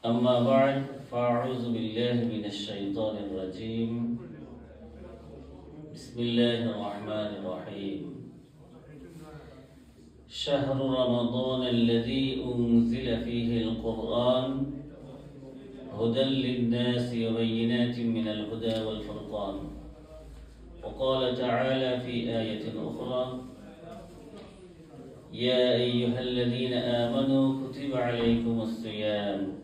أما بعد فأعوذ بالله من الشيطان الرجيم بسم الله الرحمن الرحيم شهر رمضان الذي أنزل فيه القرآن هدى للناس وبينات من الهدى والفرقان وقال تعالى في آية أخرى يا أيها الذين آمنوا كتب عليكم الصيام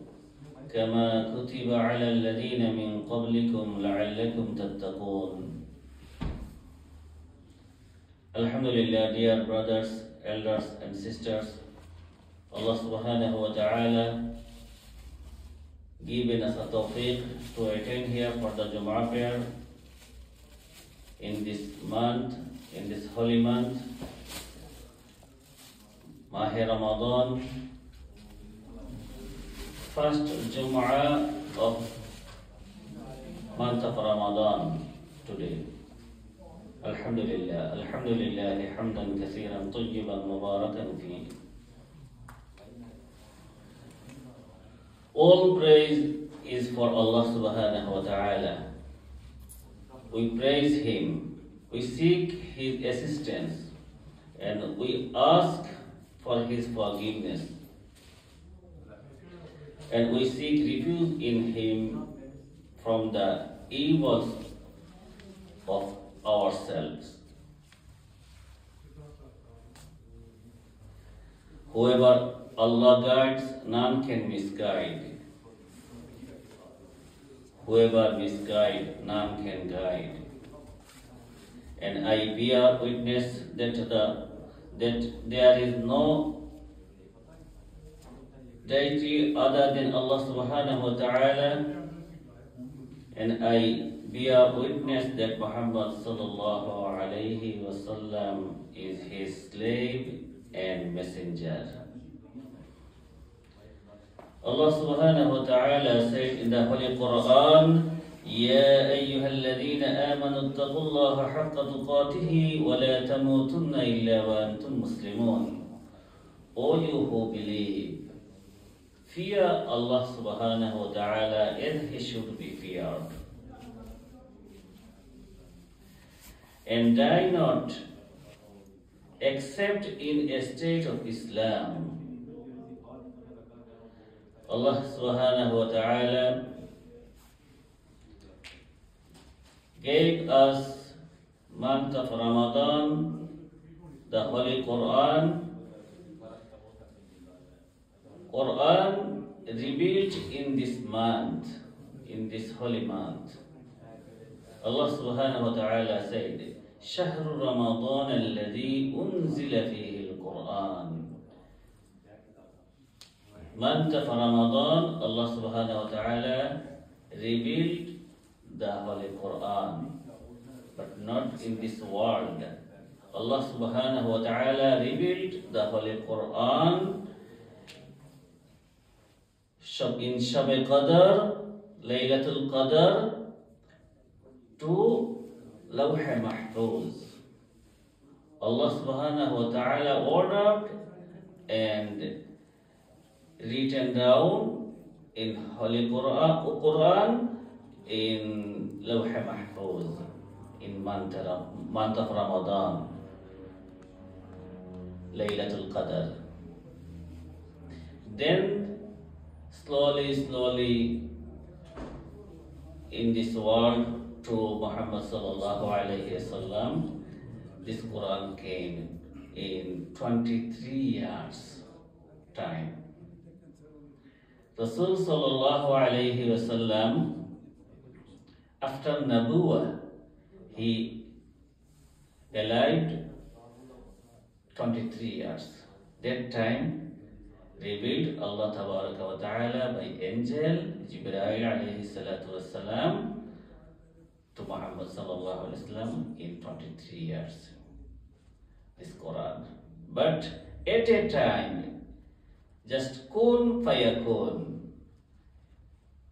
كما كتب على الذين من قبلكم لعلكم تتقون. Alhamdulillah, dear brothers, elders and sisters, Allah subhanahu wa ta'ala given us a tawfiq to attend here for the Jumu'ah prayer in this month, in this holy month, Mahe Ramadan, first Jumu'ah of month of Ramadan today. Alhamdulillah, Alhamdulillah, hamdan kathiran tayyiban mubarakan fi. All praise is for Allah subhanahu wa ta'ala. We praise Him, we seek His assistance, and we ask for His forgiveness. And we seek refuge in Him from the evils of ourselves. Whoever Allah guides, none can misguide. Whoever misguides, none can guide. And I bear witness that there is no deity other than Allah subhanahu wa ta'ala, and I bear witness that Muhammad sallallahu alayhi wa sallam is his slave and messenger. Allah subhanahu wa ta'ala said in the Holy Quran, يا أيها الذين آمنوا اتقوا الله حق تقاته ولا تموتن إلا وأنتم مسلمون. O you who believe, fear Allah subhanahu wa ta'ala as He should be feared. And die not except in a state of Islam. Allah subhanahu wa ta'ala gave us month of Ramadan, the Holy Quran. Quran revealed in this month, in this holy month. Allah subhanahu wa ta'ala said, شهر رمضان الذي أنزل فيه القرآن. Month of Ramadan, Allah subhanahu wa ta'ala revealed the Holy Quran, but not in this world. Allah subhanahu wa ta'ala revealed the Holy Quran in Shab Qadr, Laylatul Qadr, to Lawh Mahfuz. Allah subhanahu wa ta'ala ordered and written down in Holy Quran in Lawh Mahfuz in month of Ramadan, Laylatul Qadr. Then slowly in this world to Muhammad sallallahu alayhi wasallam, this Quran came in 23 years time. Rasul sallallahu alayhi wasallam, after Nabuwah, he alive 23 years. That time revealed Allah tabaraka wa ta'ala by angel Jibreel alayhi salatu wassalam to Muhammad sallallahu alayhi wasallam in 23 years, this Quran. But at a time, just kun fayakun,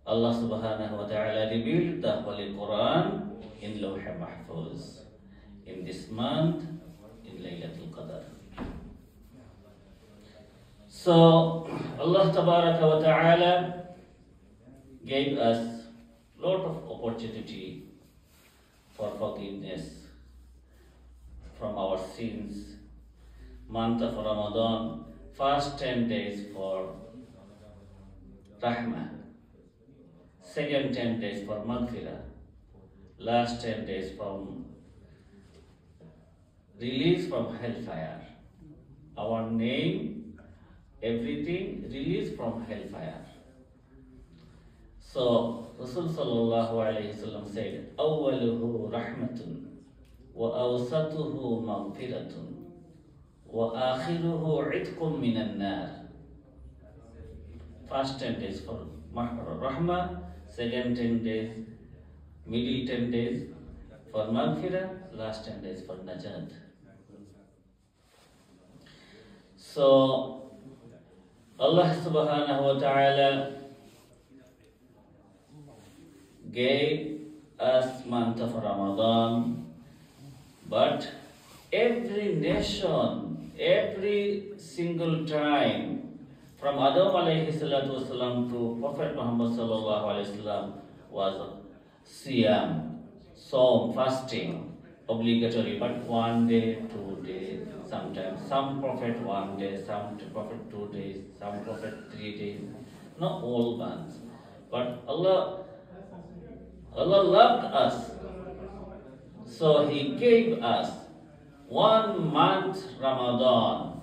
Allah subhanahu wa ta'ala revealed the Holy Quran in Lawh Mahfuz in this month in Laylatul Qadr. So Allah Tabaraka wa Ta'ala gave us lot of opportunity for forgiveness from our sins. Month of Ramadan, first 10 days for Rahmah, second 10 days for Maghfirah, last 10 days from release from hellfire. Our name, everything released from hellfire. So Rasul sallallahu alayhi wasallam said, "Awwaluhu rahmatun, wa awsatuhu maghfiratun, wa akhiruhu itqum minan nar." First 10 days for rahmah, second 10 days, middle 10 days for maghfirah, last 10 days for najat. So Allah subhanahu wa ta'ala gave us month of Ramadan, but every nation, every single time, from Adam alayhi salatu wasalam to Prophet Muhammad sallallahu alayhi wasallam, was siyam, psalm, fasting, obligatory, but 1 day, 2 days, sometimes some prophet 1 day, some prophet 2 days, some prophet 3 days, not all months. But Allah loved us, so He gave us 1 month Ramadan,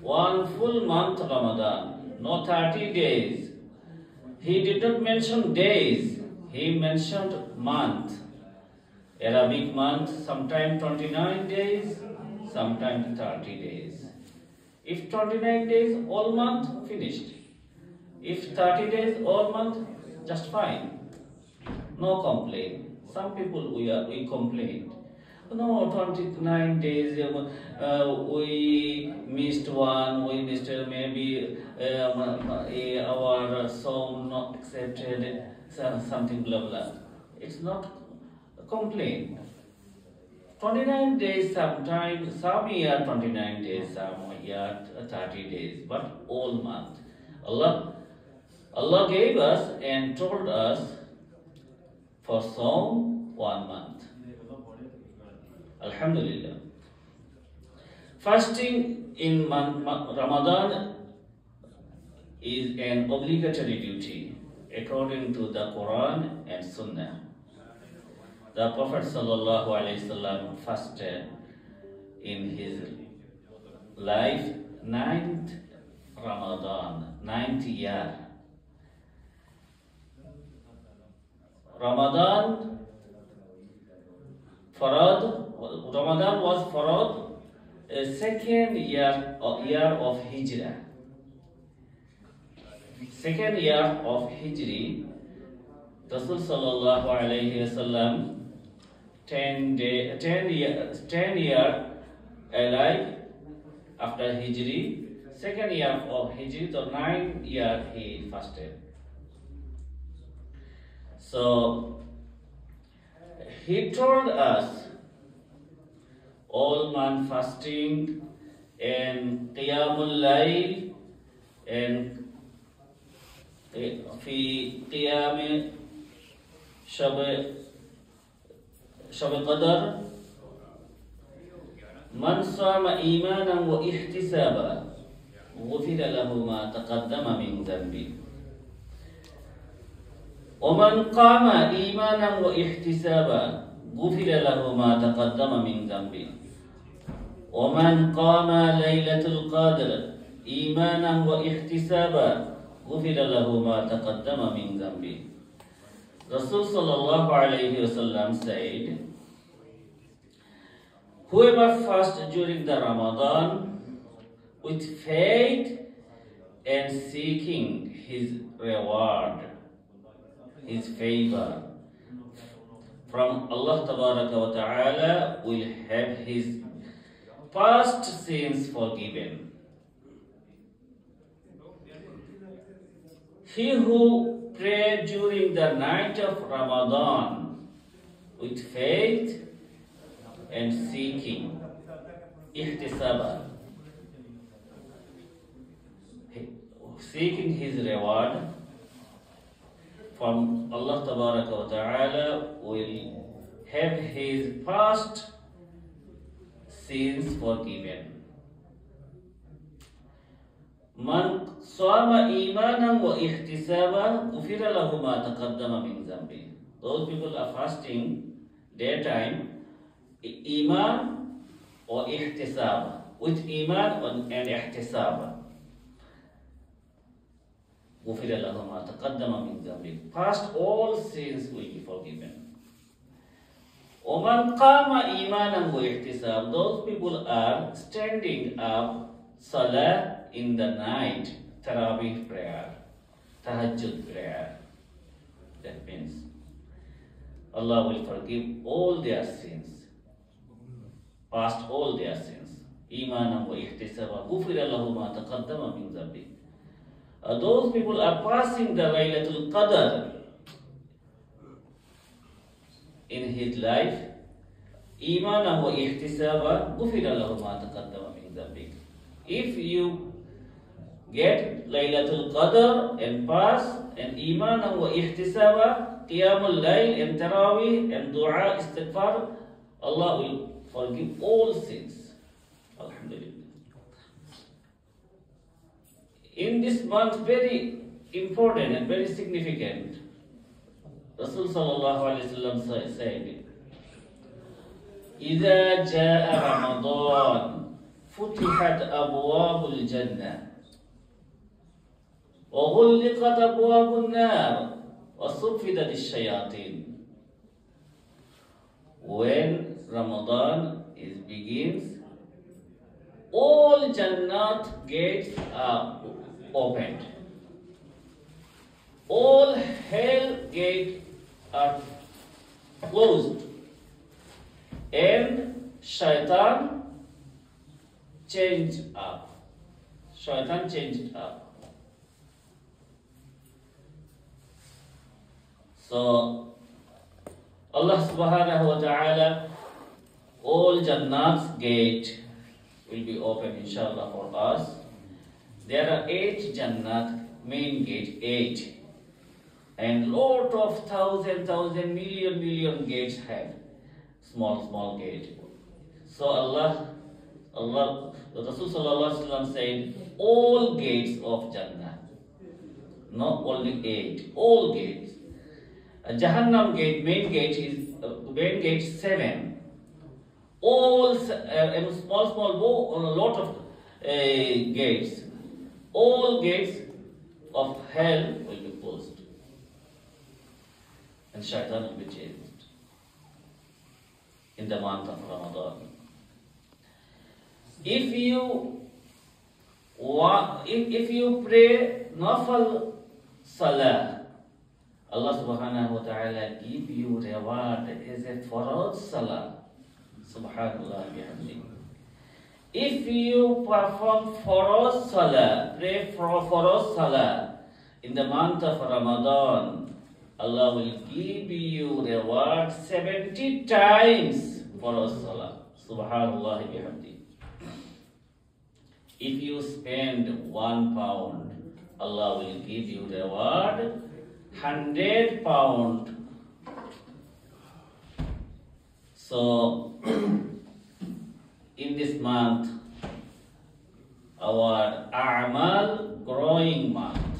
1 full month Ramadan, no 30 days. He did not mention days, He mentioned month. Arabic month, sometimes 29 days, sometimes 30 days. If 29 days, all month, finished. If 30 days, all month, just fine. No complaint. Some people we complain. No, 29 days, we missed one, we missed maybe our song not accepted, something blah blah. It's not a complaint. 29 days sometimes, some year 29 days, some year 30 days, but all month. Allah gave us and told us for Sawm 1 month. Alhamdulillah. Fasting in Ramadan is an obligatory duty according to the Quran and Sunnah. The Prophet sallallahu alaihi wasallam fasted in his life 9th Ramadan, 9th year. Ramadan was farad, second year of Hijrah. Second year of Hijri, Rasul sallallahu alaihi wasallam 10 year alive after Hijri, second year of Hijri, so 9 year he fasted. So he told us all month fasting and Qiyamul Layl and في قيام شب قدر من صام إيمانا واحتسابا غفر له ما تقدم من ذنبه ومن قام إيمانا واحتسابا غفر له ما تقدم من ذنبه ومن قام ليلة القدر إيمانا واحتسابا غفر له ما تقدم من ذنبه. Rasul sallallahu alayhi wasallam said, whoever fasts during the Ramadan with faith and seeking his reward, his favor from Allah tabaraka wa ta'ala, will have his past sins forgiven. He who prayed during the night of Ramadan with faith and seeking, ihtisaba, seeking his reward, from Allah Tabaraka wa Ta'ala will have his past sins forgiven. Man sama imanan wa ihtisaba ghufira lahu ma taqaddama min dhanbi. Those people are fasting daytime, iman or ihtisab, with iman and ihtisab. ghufira lahu ma taqaddama min dhanbi. Past all sins will be forgiven. وَمَنْ قَامَ إِيمَانًا وَإِحْتِسَابًا. Those people are standing up salah in the night, Taraweeh prayer, Tahajjud prayer. That means Allah will forgive all their sins, past all their sins. إِيمَانًا وَإِحْتِسَابًا غُفِرَ لَهُ مَا تَقَدَّمَ مِنْ ذَنبِهِ. Those people are passing the Laylatul Qadr in his life. إِيمَانًا وَإِحْتِسَابًا غُفِرَ لَهُ مَا تَقَدَّمَ مِنْ ذَنبِهِ. If you get Laylatul Qadr and pass, and Imanan wa ihtisaba, Qiyamul Layl and Taraweeh and Dua Istighfar, Allah will forgive all sins. Alhamdulillah. In this month, very important and very significant, Rasul Sallallahu Alaihi Wasallam said, إِذَا جَاءَ رَمَضَانَ فتحت أبواب الجنة وغلقت أبواب النار وصفدت الشياطين. When Ramadan begins, all Jannat gates are opened. All hell gates are closed. And Shaitan changed up. Shaitan changed up. So Allah subhanahu wa ta'ala, all Jannat's gate will be open inshallah for us. There are 8 Jannat, main gate, 8. And lot of thousand, million gates have small gate. So Allah, the Rasul Sallallahu Alaihi Wasallam said, all gates of Jannah, not only 8, all gates. Jahannam gate, main gate 7. All small, a lot of gates. All gates of hell will be closed, and Shaitan will be changed in the month of Ramadan. If you pray Nafal Salah, Allah subhanahu wa ta'ala give you reward as a Farad Salah. Subhanallah bihamdi. If you perform Farad Salah, pray for Farad Salah in the month of Ramadan, Allah will give you reward 70 times Farad Salah. Subhanallah bihamdi. If you spend £1, Allah will give you reward 100 pounds. So, in this month, our A'mal growing month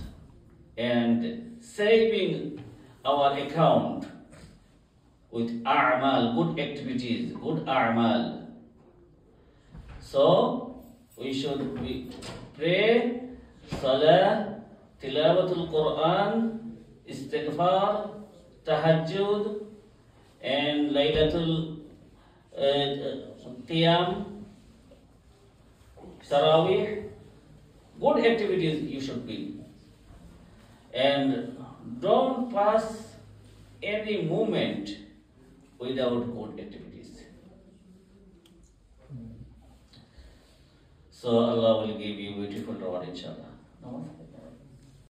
and saving our account with A'mal, good activities, good A'mal. So, we should pray, Salah, Tilawatul Quran, Istighfar, Tahajjud, and Laylatul Qiyam, Taraweeh. Good activities you should be. And don't pass any moment without good activities. So Allah will give you beautiful reward inshallah. No?